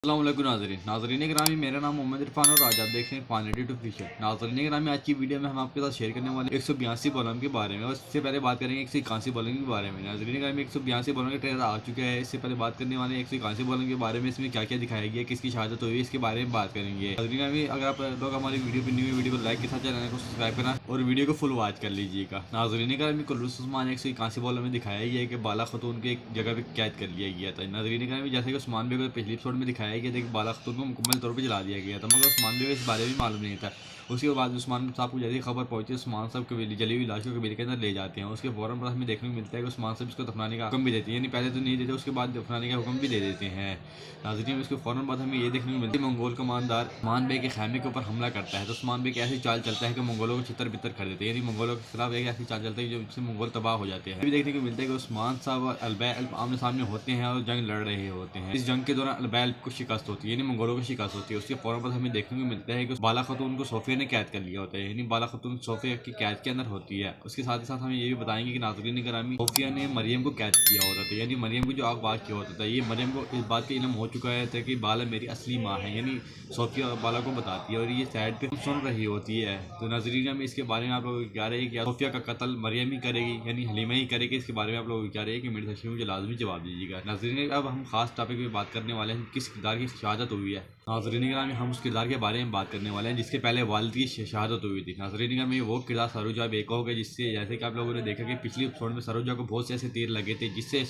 अस्सलामुअलैकुम नाज़रीन ग्रामी, मेरा नाम मोहम्मद इरफान और आज आप देख रहे हैं इरफान एडिट ऑफिशियल। नाज़रीन ग्रामी, आज की वीडियो में हम आपके साथ शेयर करने वाले 182 बॉलम के बारे में और इससे पहले बात करेंगे 181 बॉलम के बारे में। नाज़रीन ग्रामी, 182 बॉलम का ट्रेलर आ चुका है। इससे पहले बात करने वाले 181 बॉलम के बारे में, इसमें क्या क्या दिखाया गया, किसकी शहादत हुई, इसके बारे में बात करेंगे। नाज़रीन ग्रामी, अगर आप लोग हमारी वीडियो पर न्यू वीडियो को लाइक के साथ चैनल को सब्सक्राइब करना और वीडियो को फुल वॉच कर लीजिएगा। नाज़रीन ग्रामी, कुल्लूस उस्मान 181 बॉलम में दिखाया गया है कि बाला खतून के एक जगह पर कैद कर लिया गया था। नाज़रीन ग्रामी, जैसे कि उस्मान बेग को पिछले एपिसोड में दिखाया गया था कि बाला खतून को मुकम्मल तौर पर जला दिया गया था, मगर उस्मान बेग इस बारे में मालूम नहीं था। उसके बाद उस्मान साहब को जैसे खबर पहुंची, उस्मान साहब कबीले जली हुई लाश को कबीले के अंदर ले जाते हैं। उसके फौरन बाद हमें देखने को मिलता है कि उस्मान साहब इसको दफनाने का हुक्म भी देते हैं, यानी पहले तो नहीं देते, उसके बाद दफनाने का हुक्म भी दे देते हैं। नाज़रीन, उसके फौरन बाद हमें ये देखने को मिलता है मंगोल कमांडर उस्मान बेग के खैमे के ऊपर हमला करता है। तो उस्मान बेग ऐसी चाल चलता है कि मंगोलों को चितर बितर कर देते हैं, यानी मंगोलों के खिलाफ एक ऐसी चाल चलता है जिससे मंगोल तबाह हो जाते हैं। अभी देखने को मिलता है कि उस्मान साहब और अल्बैल आमने सामने होते हैं और जंग लड़ रहे होते हैं। इस जंग के दौरान अल्बैल को शिकस्त होती है, यानी मंगोलों को शिकस्त होती है। उसके फौरन बाद हमें देखने को मिलता है कि बाला खतून को सोफिया ने कैद कर लिया होता है, यानी बाला खतून सोफिया की कैद के अंदर होती है। उसके साथ ही साथ हमें ये भी बताएंगे कि नाज़रीन ग्रामी, सोफिया ने मरियम को कैद किया होता था, यानी मरियम को जो आगवाज किया होता था। ये मरियम को इस बात का इल्म हो चुका है कि बाला मेरी असली माँ है, यानी सोफिया बाला को बताती है और ये साइड पे सुन रही होती है। तो नाज़रीन में इसके बारे में आप लोग क्या रहे कि सोफिया का कत्ल मरियम ही करेगी, यानी हलीमा ही करेगी, इसके बारे में आप लोग क्या रहे कि मेरे सेक्शन में मुझे लाजमी जवाब दीजिएगा। नाज़रीन, अब हम खास टॉपिक पे बात करने वाले हैं, किस किरदार की शहादत हुई है। नाज़रीन ग्रामी, हम उस किरदार के बारे में बात करने वाले हैं जिसके पहले वालिद की शहादत हुई थी। नाज़रीन ग्रामी, वो किरदार सरोजा बेगम होगा, जिससे जैसे कि आप लोगों ने देखा कि पिछले एपिसोड में सरोजा को बहुत से ऐसे तीर लगे थे जिससे